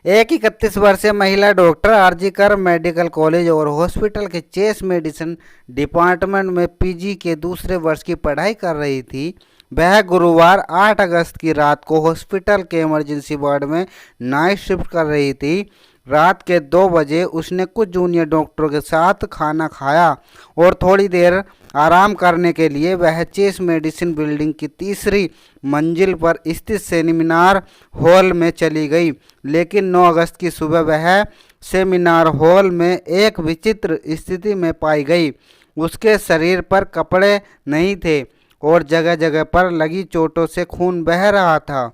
एक 31 वर्षीय महिला डॉक्टर आरजीकर मेडिकल कॉलेज और हॉस्पिटल के चेस्ट मेडिसिन डिपार्टमेंट में पीजी के दूसरे वर्ष की पढ़ाई कर रही थी। वह गुरुवार 8 अगस्त की रात को हॉस्पिटल के इमरजेंसी वार्ड में नाइट शिफ्ट कर रही थी। रात के 2 बजे उसने कुछ जूनियर डॉक्टरों के साथ खाना खाया और थोड़ी देर आराम करने के लिए वह चेस्ट मेडिसिन बिल्डिंग की तीसरी मंजिल पर स्थित सेमिनार हॉल में चली गई। लेकिन 9 अगस्त की सुबह वह सेमिनार हॉल में एक विचित्र स्थिति में पाई गई। उसके शरीर पर कपड़े नहीं थे और जगह जगह पर लगी चोटों से खून बह रहा था।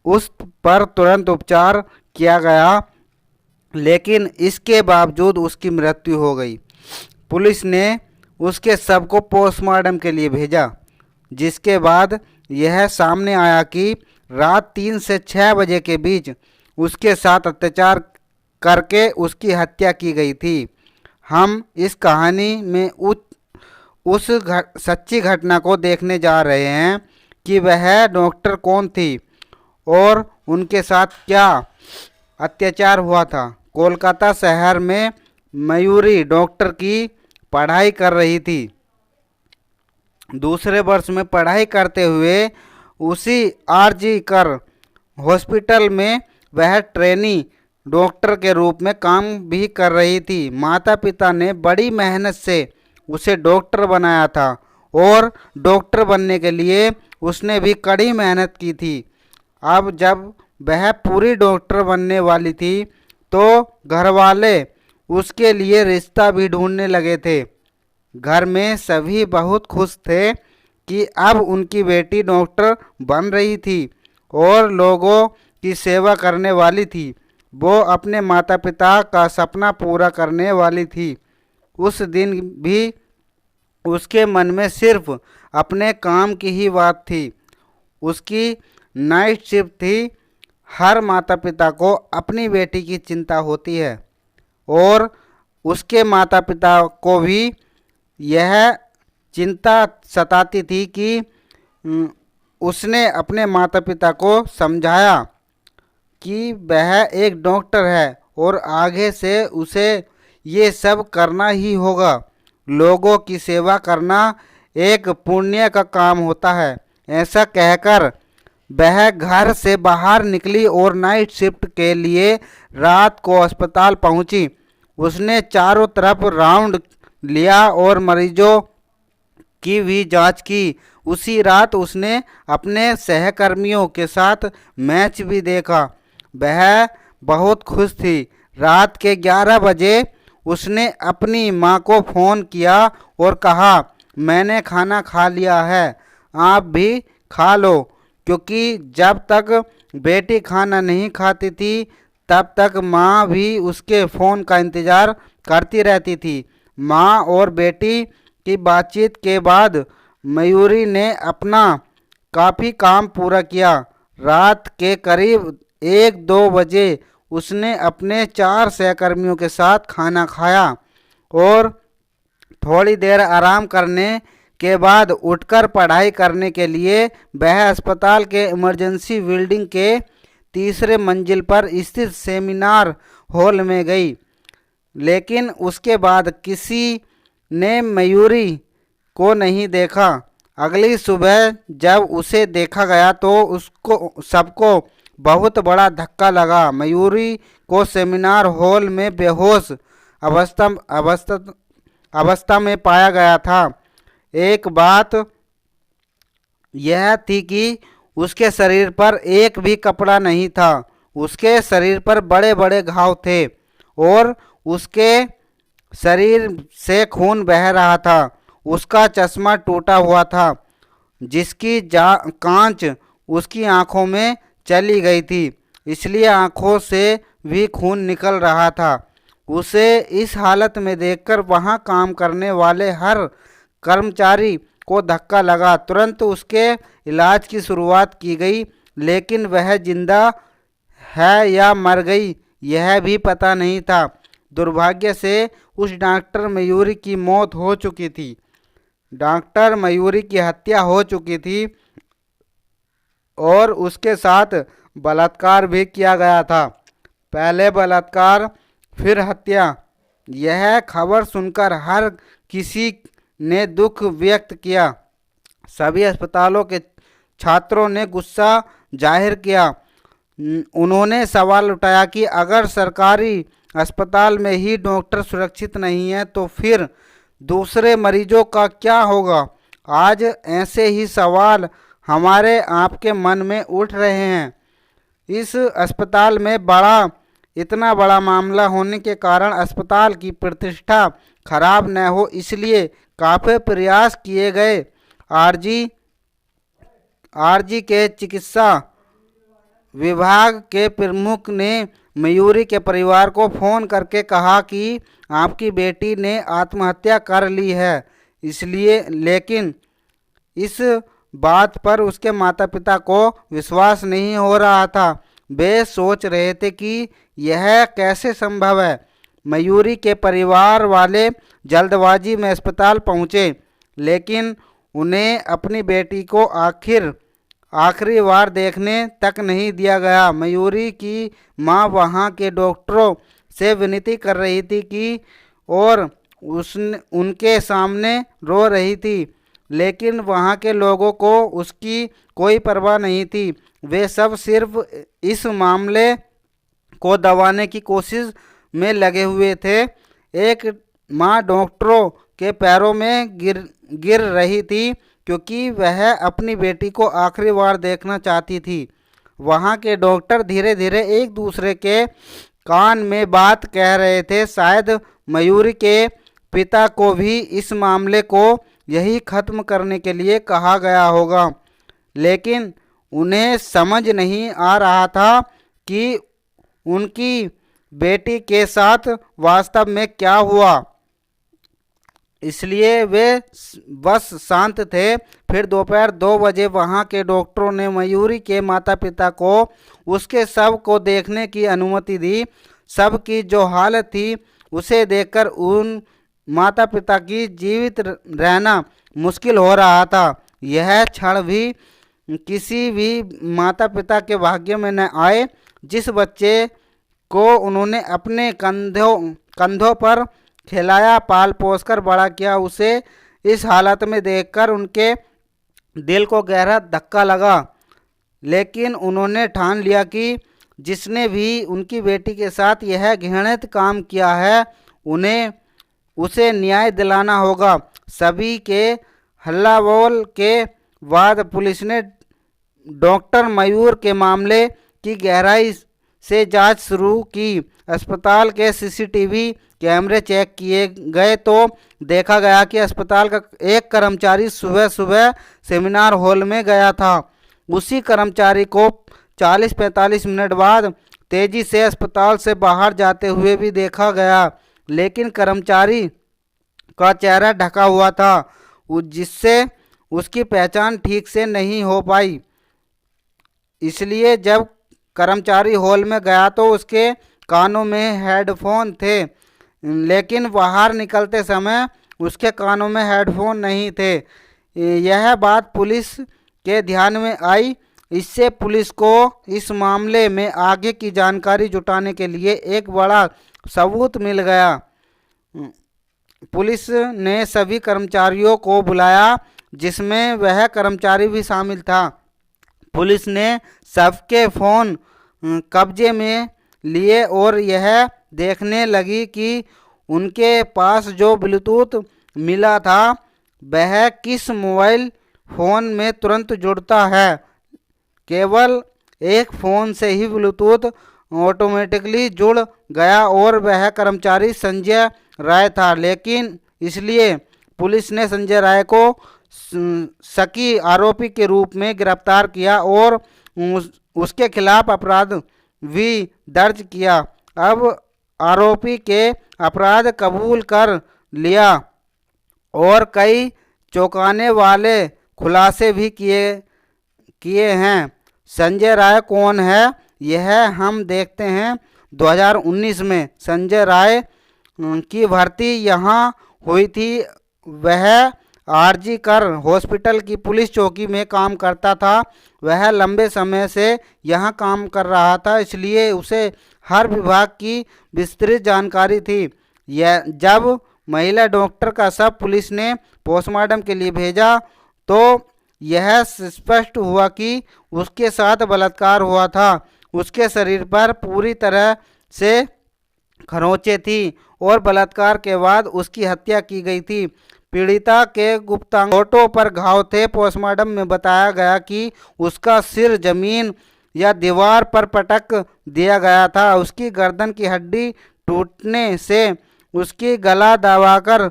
उस पर तुरंत उपचार किया गया, लेकिन इसके बावजूद उसकी मृत्यु हो गई। पुलिस ने उसके शव को पोस्टमार्टम के लिए भेजा, जिसके बाद यह सामने आया कि रात 3 से 6 बजे के बीच उसके साथ अत्याचार करके उसकी हत्या की गई थी। हम इस कहानी में उस सच्ची घटना को देखने जा रहे हैं कि वह डॉक्टर कौन थी और उनके साथ क्या अत्याचार हुआ था। कोलकाता शहर में मयूरी डॉक्टर की पढ़ाई कर रही थी। दूसरे वर्ष में पढ़ाई करते हुए उसी आरजीकर हॉस्पिटल में वह ट्रेनी डॉक्टर के रूप में काम भी कर रही थी। माता पिता ने बड़ी मेहनत से उसे डॉक्टर बनाया था और डॉक्टर बनने के लिए उसने भी कड़ी मेहनत की थी। अब जब वह पूरी डॉक्टर बनने वाली थी तो घरवाले उसके लिए रिश्ता भी ढूंढने लगे थे। घर में सभी बहुत खुश थे कि अब उनकी बेटी डॉक्टर बन रही थी और लोगों की सेवा करने वाली थी। वो अपने माता पिता का सपना पूरा करने वाली थी। उस दिन भी उसके मन में सिर्फ अपने काम की ही बात थी। उसकी नाइट शिफ्ट थी। हर माता पिता को अपनी बेटी की चिंता होती है और उसके माता पिता को भी यह चिंता सताती थी कि उसने अपने माता पिता को समझाया कि वह एक डॉक्टर है और आगे से उसे ये सब करना ही होगा। लोगों की सेवा करना एक पुण्य का काम होता है। ऐसा कहकर वह घर से बाहर निकली और नाइट शिफ्ट के लिए रात को अस्पताल पहुंची। उसने चारों तरफ राउंड लिया और मरीजों की भी जांच की। उसी रात उसने अपने सहकर्मियों के साथ मैच भी देखा। वह बहुत खुश थी। रात के 11 बजे उसने अपनी माँ को फ़ोन किया और कहा, मैंने खाना खा लिया है, आप भी खा लो। क्योंकि जब तक बेटी खाना नहीं खाती थी तब तक माँ भी उसके फ़ोन का इंतज़ार करती रहती थी। माँ और बेटी की बातचीत के बाद मयूरी ने अपना काफ़ी काम पूरा किया। रात के करीब 1-2 बजे उसने अपने 4 सहकर्मियों के साथ खाना खाया और थोड़ी देर आराम करने के बाद उठकर पढ़ाई करने के लिए वह अस्पताल के इमरजेंसी बिल्डिंग के तीसरे मंजिल पर स्थित सेमिनार हॉल में गई। लेकिन उसके बाद किसी ने मयूरी को नहीं देखा। अगली सुबह जब उसे देखा गया तो उसको सबको बहुत बड़ा धक्का लगा। मयूरी को सेमिनार हॉल में बेहोश अवस्था में पाया गया था। एक बात यह थी कि उसके शरीर पर एक भी कपड़ा नहीं था। उसके शरीर पर बड़े बड़े घाव थे और उसके शरीर से खून बह रहा था। उसका चश्मा टूटा हुआ था जिसकी कांच उसकी आंखों में चली गई थी, इसलिए आंखों से भी खून निकल रहा था। उसे इस हालत में देखकर वहां काम करने वाले हर कर्मचारी को धक्का लगा। तुरंत उसके इलाज की शुरुआत की गई, लेकिन वह जिंदा है या मर गई यह भी पता नहीं था। दुर्भाग्य से उस डॉक्टर मयूरी की मौत हो चुकी थी। डॉक्टर मयूरी की हत्या हो चुकी थी और उसके साथ बलात्कार भी किया गया था। पहले बलात्कार फिर हत्या। यह खबर सुनकर हर किसी ने दुख व्यक्त किया। सभी अस्पतालों के छात्रों ने गुस्सा जाहिर किया। उन्होंने सवाल उठाया कि अगर सरकारी अस्पताल में ही डॉक्टर सुरक्षित नहीं है तो फिर दूसरे मरीजों का क्या होगा। आज ऐसे ही सवाल हमारे आपके मन में उठ रहे हैं। इस अस्पताल में इतना बड़ा मामला होने के कारण अस्पताल की प्रतिष्ठा खराब न हो, इसलिए काफ़ी प्रयास किए गए। आरजी के चिकित्सा विभाग के प्रमुख ने मयूरी के परिवार को फ़ोन करके कहा कि आपकी बेटी ने आत्महत्या कर ली है, इसलिए लेकिन इस बात पर उसके माता पिता को विश्वास नहीं हो रहा था। वे सोच रहे थे कि यह कैसे संभव है। मयूरी के परिवार वाले जल्दबाजी में अस्पताल पहुंचे, लेकिन उन्हें अपनी बेटी को आखिरी बार देखने तक नहीं दिया गया। मयूरी की मां वहां के डॉक्टरों से विनती कर रही थी कि और उनके सामने रो रही थी, लेकिन वहां के लोगों को उसकी कोई परवाह नहीं थी। वे सब सिर्फ इस मामले को दबाने की कोशिश में लगे हुए थे। एक मां डॉक्टरों के पैरों में गिर रही थी क्योंकि वह अपनी बेटी को आखिरी बार देखना चाहती थी। वहाँ के डॉक्टर धीरे धीरे एक दूसरे के कान में बात कह रहे थे। शायद मयूरी के पिता को भी इस मामले को यही खत्म करने के लिए कहा गया होगा, लेकिन उन्हें समझ नहीं आ रहा था कि उनकी बेटी के साथ वास्तव में क्या हुआ, इसलिए वे बस शांत थे। फिर दोपहर 2 बजे वहां के डॉक्टरों ने मयूरी के माता पिता को उसके शव को देखने की अनुमति दी। शव की जो हालत थी उसे देखकर उन माता पिता की जीवित रहना मुश्किल हो रहा था। यह क्षण भी किसी भी माता पिता के भाग्य में न आए। जिस बच्चे को उन्होंने अपने कंधों पर खिलाया, पाल पोस कर बड़ा किया, उसे इस हालत में देखकर उनके दिल को गहरा धक्का लगा। लेकिन उन्होंने ठान लिया कि जिसने भी उनकी बेटी के साथ यह घृणित काम किया है उसे न्याय दिलाना होगा। सभी के हल्ला बोल के बाद पुलिस ने डॉक्टर मयूर के मामले की गहराई से जांच शुरू की। अस्पताल के सीसीटीवी कैमरे चेक किए गए तो देखा गया कि अस्पताल का एक कर्मचारी सुबह सुबह सेमिनार हॉल में गया था। उसी कर्मचारी को 40-45 मिनट बाद तेजी से अस्पताल से बाहर जाते हुए भी देखा गया, लेकिन कर्मचारी का चेहरा ढका हुआ था, जिससे उसकी पहचान ठीक से नहीं हो पाई। इसलिए जब कर्मचारी हॉल में गया तो उसके कानों में हेडफोन थे, लेकिन बाहर निकलते समय उसके कानों में हेडफोन नहीं थे। यह बात पुलिस के ध्यान में आई। इससे पुलिस को इस मामले में आगे की जानकारी जुटाने के लिए एक बड़ा सबूत मिल गया। पुलिस ने सभी कर्मचारियों को बुलाया, जिसमें वह कर्मचारी भी शामिल था। पुलिस ने सबके फ़ोन कब्जे में लिए और यह देखने लगी कि उनके पास जो ब्लूटूथ मिला था वह किस मोबाइल फ़ोन में तुरंत जुड़ता है। केवल एक फ़ोन से ही ब्लूटूथ ऑटोमेटिकली जुड़ गया और वह कर्मचारी संजय राय था। लेकिन इसलिए पुलिस ने संजय राय को शकी आरोपी के रूप में गिरफ्तार किया और उसके खिलाफ अपराध भी दर्ज किया। अब आरोपी के अपराध कबूल कर लिया और कई चौंकाने वाले खुलासे भी किए हैं। संजय राय कौन है, यह हम देखते हैं। 2019 में संजय राय की भर्ती यहाँ हुई थी। वह आरजी कर हॉस्पिटल की पुलिस चौकी में काम करता था। वह लंबे समय से यहाँ काम कर रहा था, इसलिए उसे हर विभाग की विस्तृत जानकारी थी। यह जब महिला डॉक्टर का शव पुलिस ने पोस्टमार्टम के लिए भेजा तो यह स्पष्ट हुआ कि उसके साथ बलात्कार हुआ था। उसके शरीर पर पूरी तरह से खरोंचें थी और बलात्कार के बाद उसकी हत्या की गई थी। पीड़िता के गुप्तांगों पर घाव थे। पोस्टमार्टम में बताया गया कि उसका सिर जमीन या दीवार पर पटक दिया गया था। उसकी गर्दन की हड्डी टूटने से उसकी गला दबाकर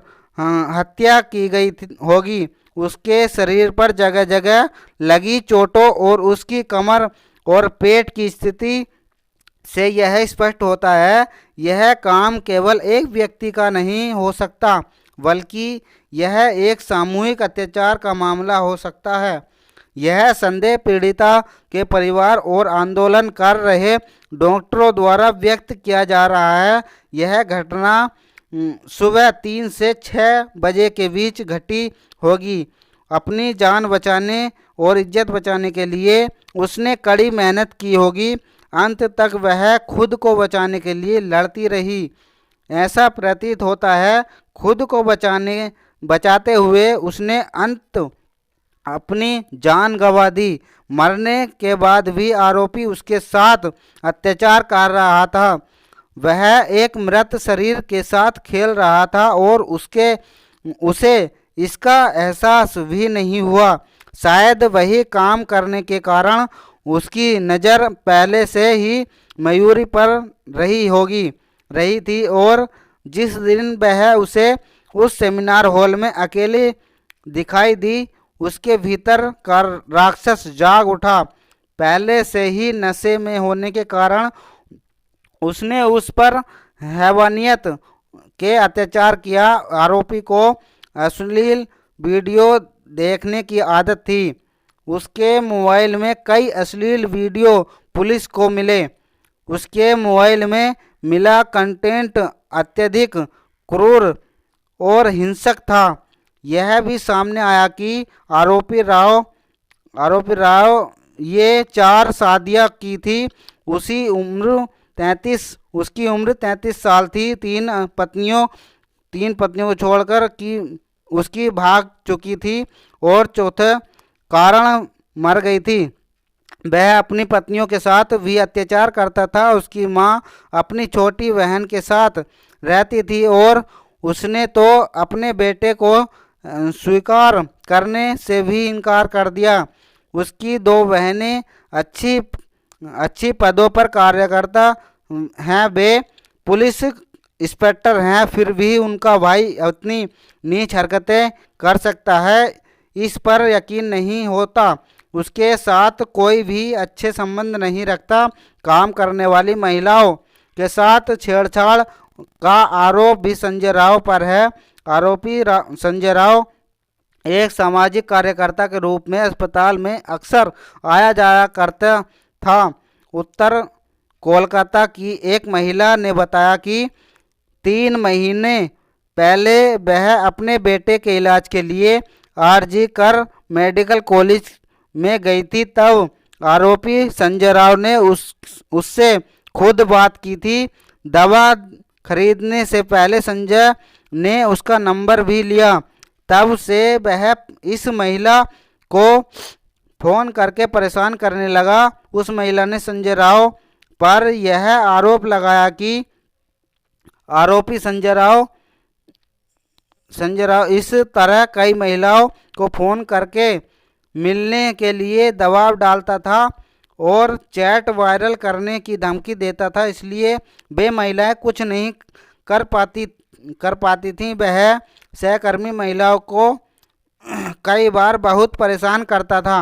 हत्या की गई होगी। उसके शरीर पर जगह जगह लगी चोटों और उसकी कमर और पेट की स्थिति से यह स्पष्ट होता है यह काम केवल एक व्यक्ति का नहीं हो सकता, बल्कि यह एक सामूहिक अत्याचार का मामला हो सकता है। यह संदेह पीड़िता के परिवार और आंदोलन कर रहे डॉक्टरों द्वारा व्यक्त किया जा रहा है। यह घटना सुबह 3 से 6 बजे के बीच घटी होगी। अपनी जान बचाने और इज्जत बचाने के लिए उसने कड़ी मेहनत की होगी। अंत तक वह खुद को बचाने के लिए लड़ती रही। ऐसा प्रतीत होता है खुद को बचाते हुए उसने अंत अपनी जान गंवा दी। मरने के बाद भी आरोपी उसके साथ अत्याचार कर रहा था। वह एक मृत शरीर के साथ खेल रहा था और उसे इसका एहसास भी नहीं हुआ। शायद वही काम करने के कारण उसकी नज़र पहले से ही मयूरी पर रही थी और जिस दिन वह उसे उस सेमिनार हॉल में अकेले दिखाई दी, उसके भीतर का राक्षस जाग उठा। पहले से ही नशे में होने के कारण उसने उस पर हैवानियत के अत्याचार किया। आरोपी को अश्लील वीडियो देखने की आदत थी। उसके मोबाइल में कई अश्लील वीडियो पुलिस को मिले। उसके मोबाइल में मिला कंटेंट अत्यधिक क्रूर और हिंसक था। यह भी सामने आया कि आरोपी राव ये 4 शादियां की थी। उसकी उम्र 33 साल थी। 3 पत्नियों को छोड़कर कि उसकी भाग चुकी थी और चौथे कारण मर गई थी। वह अपनी पत्नियों के साथ भी अत्याचार करता था। उसकी मां अपनी छोटी बहन के साथ रहती थी और उसने तो अपने बेटे को स्वीकार करने से भी इनकार कर दिया। उसकी 2 बहनें अच्छी पदों पर कार्यकर्ता हैं। वे पुलिस इंस्पेक्टर हैं, फिर भी उनका भाई इतनी नीच हरकतें कर सकता है, इस पर यकीन नहीं होता। उसके साथ कोई भी अच्छे संबंध नहीं रखता। काम करने वाली महिलाओं के साथ छेड़छाड़ का आरोप भी संजय राव पर है। आरोपी संजय राव एक सामाजिक कार्यकर्ता के रूप में अस्पताल में अक्सर आया जाया करता था। उत्तर कोलकाता की एक महिला ने बताया कि 3 महीने पहले वह अपने बेटे के इलाज के लिए आरजी कर मेडिकल कॉलेज में गई थी। तब आरोपी संजय राव ने उससे खुद बात की थी। दवा खरीदने से पहले संजय ने उसका नंबर भी लिया। तब से वह इस महिला को फ़ोन करके परेशान करने लगा। उस महिला ने संजय राव पर यह आरोप लगाया कि आरोपी संजय राव इस तरह कई महिलाओं को फ़ोन करके मिलने के लिए दबाव डालता था और चैट वायरल करने की धमकी देता था। इसलिए वे महिलाएं कुछ नहीं कर पाती थीं। वह सहकर्मी महिलाओं को कई बार बहुत परेशान करता था।